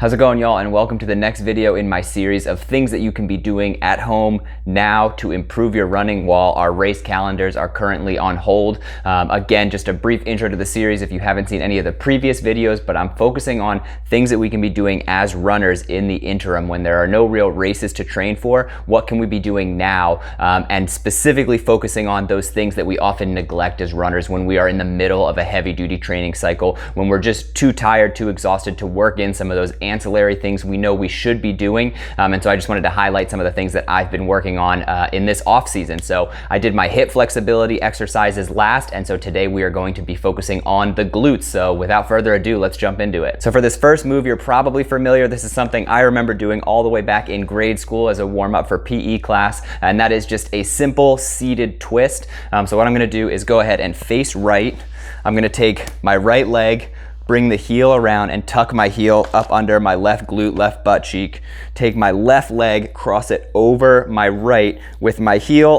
How's it going, y'all? And welcome to the next video in my series of things that you can be doing at home now to improve your running while our race calendars are currently on hold. Again, just a brief intro to the series if you haven't seen any of the previous videos, but I'm focusing on things that we can be doing as runners in the interim when there are no real races to train for. What can we be doing now? And specifically focusing on those things that we often neglect as runners when we are in the middle of a heavy duty training cycle, when we're just too tired, too exhausted to work in some of those ancillary things we know we should be doing. And so I just wanted to highlight some of the things that I've been working on in this off season. So I did my hip flexibility exercises last, and so today we are going to be focusing on the glutes. So without further ado, let's jump into it. So for this first move, you're probably familiar. This is something I remember doing all the way back in grade school as a warm-up for PE class, and that is just a simple seated twist. So what I'm gonna do is go ahead and face right. I'm gonna take my right leg, bring the heel around and tuck my heel up under my left glute, left butt cheek. Take my left leg, cross it over my right with my heel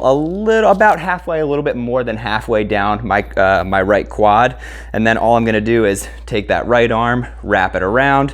about halfway, a little bit more than halfway down my right quad. And then all I'm gonna do is take that right arm, wrap it around,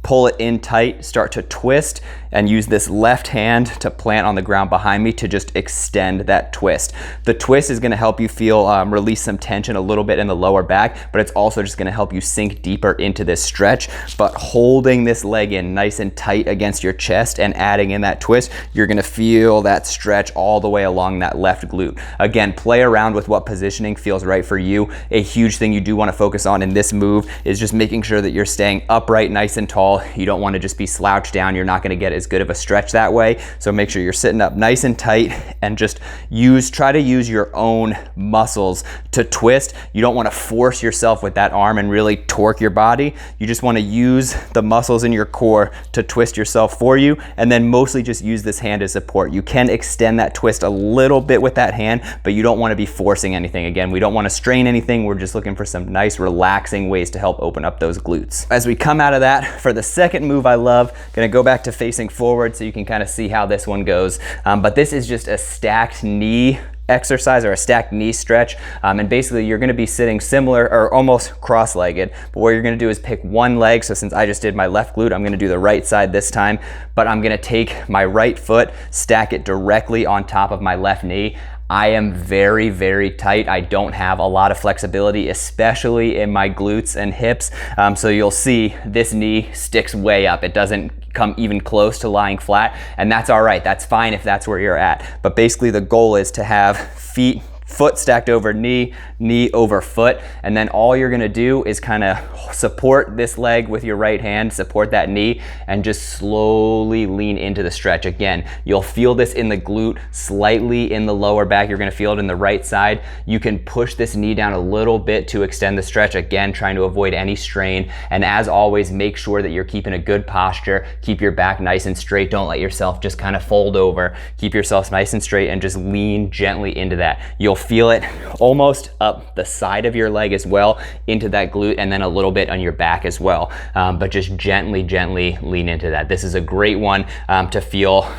pull it in tight, start to twist, and use this left hand to plant on the ground behind me to just extend that twist. The twist is gonna help you feel, release some tension a little bit in the lower back, but it's also just gonna help you sink deeper into this stretch. But holding this leg in nice and tight against your chest and adding in that twist, you're gonna feel that stretch all the way along that left glute. Again, play around with what positioning feels right for you. A huge thing you do wanna focus on in this move is just making sure that you're staying upright, nice and tall. You don't wanna just be slouched down. You're not gonna get as good of a stretch that way. So make sure you're sitting up nice and tight and just try to use your own muscles to twist. You don't wanna force yourself with that arm and really torque your body. You just wanna use the muscles in your core to twist yourself for you, and then mostly just use this hand as support. You can extend that twist a little bit with that hand, but you don't wanna be forcing anything. Again, we don't wanna strain anything. We're just looking for some nice relaxing ways to help open up those glutes. As we come out of that, for the second move I love, gonna go back to facing forward so you can kind of see how this one goes. But this is just a stacked knee exercise or a stacked knee stretch. And basically you're gonna be sitting similar or almost cross-legged, but what you're gonna do is pick one leg. So since I just did my left glute, I'm gonna do the right side this time, but I'm gonna take my right foot, stack it directly on top of my left knee. I am very, very tight. I don't have a lot of flexibility, especially in my glutes and hips. So you'll see this knee sticks way up. It doesn't come even close to lying flat, and that's all right. That's fine if that's where you're at. But basically the goal is to have foot stacked over knee, knee over foot, and then all you're gonna do is kind of support this leg with your right hand, support that knee, and just slowly lean into the stretch. Again, you'll feel this in the glute, slightly in the lower back. You're gonna feel it in the right side. You can push this knee down a little bit to extend the stretch, again, trying to avoid any strain. And as always, make sure that you're keeping a good posture. Keep your back nice and straight. Don't let yourself just kind of fold over. Keep yourself nice and straight and just lean gently into that. You'll feel it almost up the side of your leg as well into that glute, and then a little bit on your back as well. But just gently lean into that. This is a great one to feel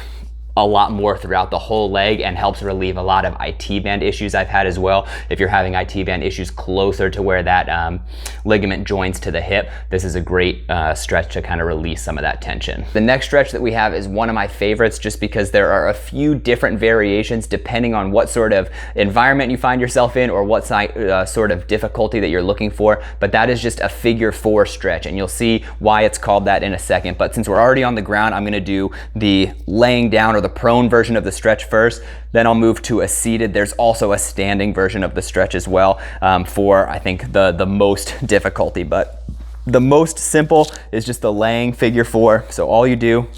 a lot more throughout the whole leg and helps relieve a lot of IT band issues I've had as well. If you're having IT band issues closer to where that ligament joins to the hip, this is a great stretch to kind of release some of that tension. The next stretch that we have is one of my favorites just because there are a few different variations depending on what sort of environment you find yourself in or what sort of difficulty that you're looking for, but that is just a figure 4 stretch, and you'll see why it's called that in a second. But since we're already on the ground, I'm gonna do the laying down or the prone version of the stretch first, then I'll move to a seated. There's also a standing version of the stretch as well for, I think, the most difficulty, but the most simple is just the laying figure 4. So all you do,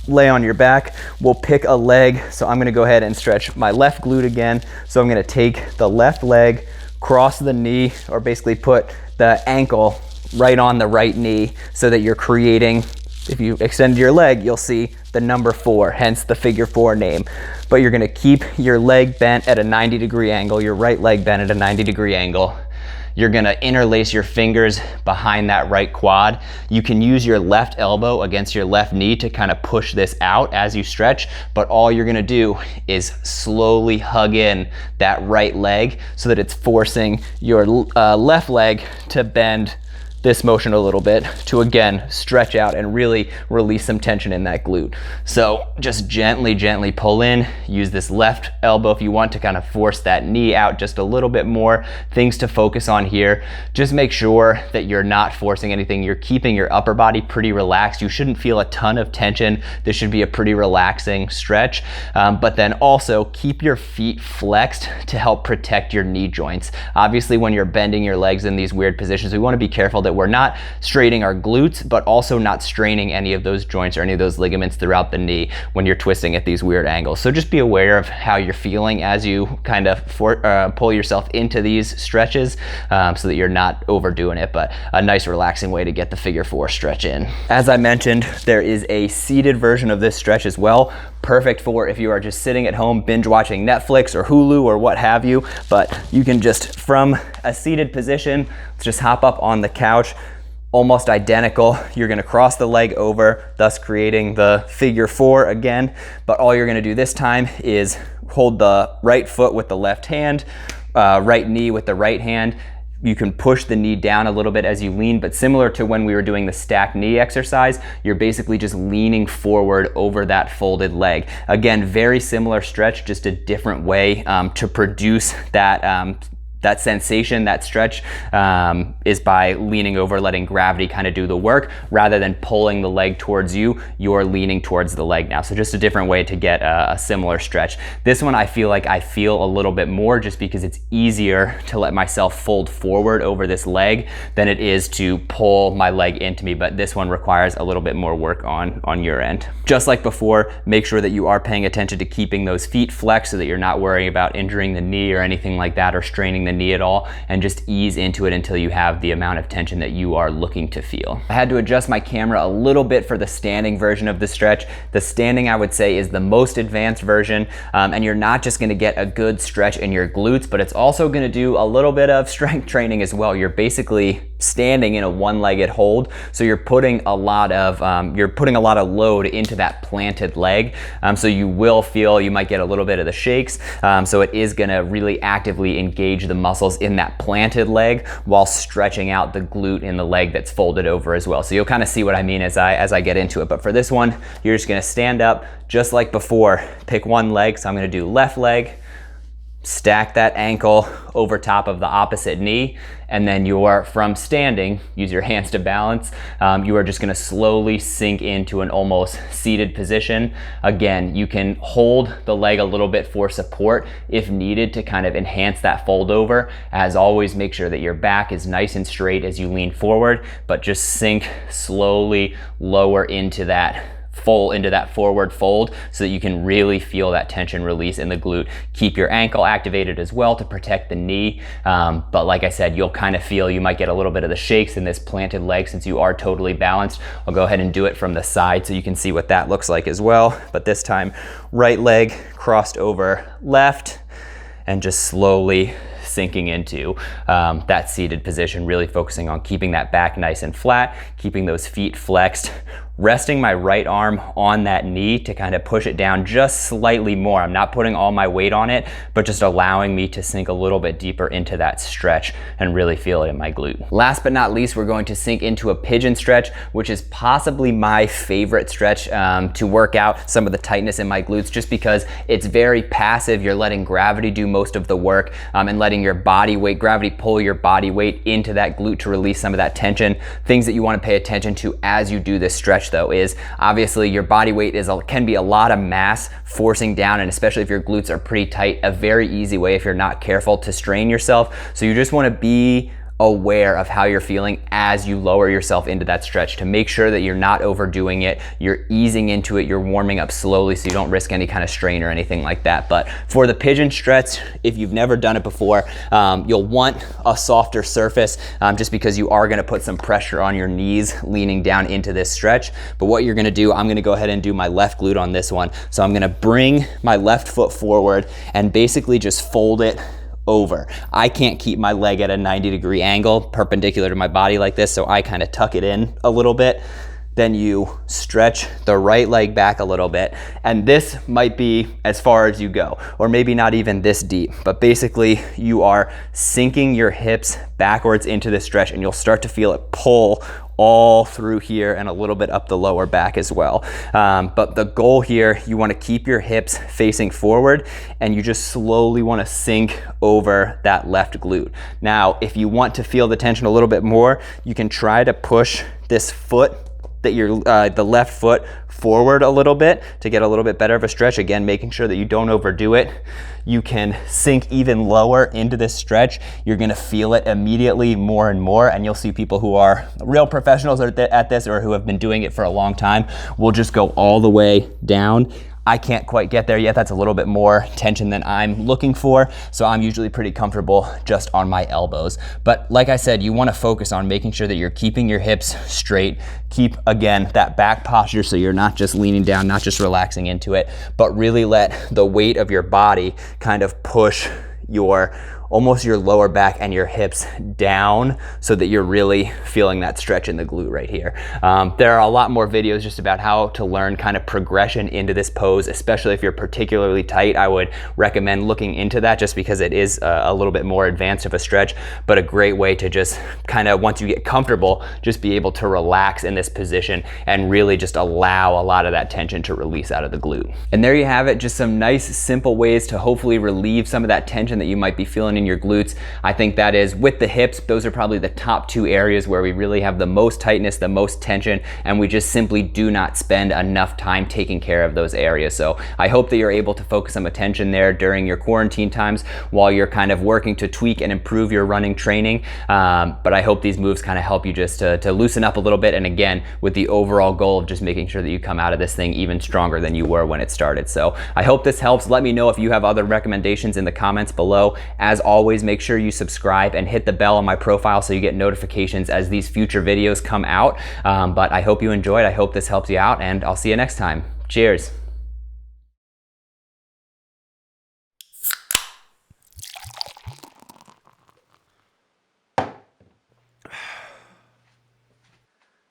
lay on your back. We'll pick a leg. So I'm gonna go ahead and stretch my left glute again. So I'm gonna take the left leg, cross the knee, or basically put the ankle right on the right knee so that you're creating, if you extend your leg, you'll see the number 4, hence the figure 4 name. But you're gonna keep your leg bent at a 90-degree angle, your right leg bent at a 90-degree angle. You're gonna interlace your fingers behind that right quad. You can use your left elbow against your left knee to kind of push this out as you stretch, but all you're gonna do is slowly hug in that right leg so that it's forcing your left leg to bend this motion a little bit to again stretch out and really release some tension in that glute. So just gently pull in, use this left elbow if you want to kind of force that knee out just a little bit more. Things to focus on here, just make sure that you're not forcing anything. You're keeping your upper body pretty relaxed. You shouldn't feel a ton of tension. This should be a pretty relaxing stretch, but then also keep your feet flexed to help protect your knee joints. Obviously, when you're bending your legs in these weird positions, we want to be careful that we're not straining our glutes, but also not straining any of those joints or any of those ligaments throughout the knee when you're twisting at these weird angles. So just be aware of how you're feeling as you kind of pull yourself into these stretches, so that you're not overdoing it, but a nice relaxing way to get the figure 4 stretch in. As I mentioned, there is a seated version of this stretch as well. Perfect for if you are just sitting at home binge watching Netflix or Hulu or what have you, but you can just from a seated position, let's just hop up on the couch, almost identical. You're gonna cross the leg over, thus creating the figure 4 again, but all you're gonna do this time is hold the right foot with the left hand, right knee with the right hand. You can push the knee down a little bit as you lean, but similar to when we were doing the stacked knee exercise, you're basically just leaning forward over that folded leg. Again, very similar stretch, just a different way to produce that sensation, that stretch, is by leaning over, letting gravity kind of do the work rather than pulling the leg towards you. You're leaning towards the leg now. So just a different way to get a similar stretch. This one I feel like I feel a little bit more just because it's easier to let myself fold forward over this leg than it is to pull my leg into me. But this one requires a little bit more work on your end. Just like before, make sure that you are paying attention to keeping those feet flexed so that you're not worrying about injuring the knee or anything like that, or straining the knee at all, and just ease into it until you have the amount of tension that you are looking to feel. I had to adjust my camera a little bit for the standing version of the stretch. The standing, I would say, is the most advanced version, and you're not just gonna get a good stretch in your glutes, but it's also gonna do a little bit of strength training as well. You're basically standing in a one-legged hold, so you're putting a lot of load into that planted leg, so you will feel, you might get a little bit of the shakes, so it is gonna really actively engage the muscles in that planted leg while stretching out the glute in the leg that's folded over as well. So you'll kind of see what I mean as I get into it. But for this one, you're just gonna stand up just like before, pick one leg. So I'm gonna do left leg, stack that ankle over top of the opposite knee, and then you are, from standing, use your hands to balance, you are just gonna slowly sink into an almost seated position. Again, you can hold the leg a little bit for support if needed to kind of enhance that fold over. As always, make sure that your back is nice and straight as you lean forward, but just sink slowly lower into that forward fold so that you can really feel that tension release in the glute. Keep your ankle activated as well to protect the knee, but like I said, you'll kind of feel, you might get a little bit of the shakes in this planted leg since you are totally balanced. I'll go ahead and do it from the side so you can see what that looks like as well, but this time right leg crossed over left and just slowly sinking into that seated position, really focusing on keeping that back nice and flat, keeping those feet flexed, resting my right arm on that knee to kind of push it down just slightly more. I'm not putting all my weight on it, but just allowing me to sink a little bit deeper into that stretch and really feel it in my glute. Last but not least, we're going to sink into a pigeon stretch, which is possibly my favorite stretch to work out some of the tightness in my glutes, just because it's very passive. You're letting gravity do most of the work, and letting your body weight, gravity pull your body weight into that glute to release some of that tension. Things that you want to pay attention to as you do this stretch though is obviously your body weight can be a lot of mass forcing down, and especially if your glutes are pretty tight, a very easy way if you're not careful to strain yourself. So you just want to be aware of how you're feeling as you lower yourself into that stretch to make sure that you're not overdoing it, you're easing into it, you're warming up slowly so you don't risk any kind of strain or anything like that. But for the pigeon stretch, if you've never done it before, you'll want a softer surface just because you are going to put some pressure on your knees leaning down into this stretch. But what you're going to do, I'm going to go ahead and do my left glute on this one. So I'm going to bring my left foot forward and basically just fold it over. I can't keep my leg at a 90-degree angle perpendicular to my body like this, so I kind of tuck it in a little bit, then you stretch the right leg back a little bit. And this might be as far as you go, or maybe not even this deep, but basically you are sinking your hips backwards into the stretch, and you'll start to feel it pull all through here and a little bit up the lower back as well. But the goal here, you want to keep your hips facing forward, and you just slowly want to sink over that left glute. Now, if you want to feel the tension a little bit more, you can try to push this foot, the left foot forward a little bit to get a little bit better of a stretch. Again, making sure that you don't overdo it. You can sink even lower into this stretch. You're gonna feel it immediately more and more, and you'll see people who are real professionals at this, or who have been doing it for a long time, will just go all the way down. I can't quite get there yet. That's a little bit more tension than I'm looking for. So I'm usually pretty comfortable just on my elbows. But like I said, you wanna focus on making sure that you're keeping your hips straight. Keep, again, that back posture so you're not just leaning down, not just relaxing into it, but really let the weight of your body kind of push almost your lower back and your hips down so that you're really feeling that stretch in the glute right here. There are a lot more videos just about how to learn kind of progression into this pose, especially if you're particularly tight. I would recommend looking into that just because it is a little bit more advanced of a stretch, but a great way to just kind of, once you get comfortable, just be able to relax in this position and really just allow a lot of that tension to release out of the glute. And there you have it, just some nice, simple ways to hopefully relieve some of that tension that you might be feeling in your glutes. I think that is, with the hips, those are probably the top two areas where we really have the most tightness, the most tension, and we just simply do not spend enough time taking care of those areas. So I hope that you're able to focus some attention there during your quarantine times while you're kind of working to tweak and improve your running training. But I hope these moves kind of help you just to loosen up a little bit, and again, with the overall goal of just making sure that you come out of this thing even stronger than you were when it started. So I hope this helps. Let me know if you have other recommendations in the comments below. As always, make sure you subscribe and hit the bell on my profile so you get notifications as these future videos come out. But I hope you enjoyed. I hope this helps you out, and I'll see you next time. Cheers.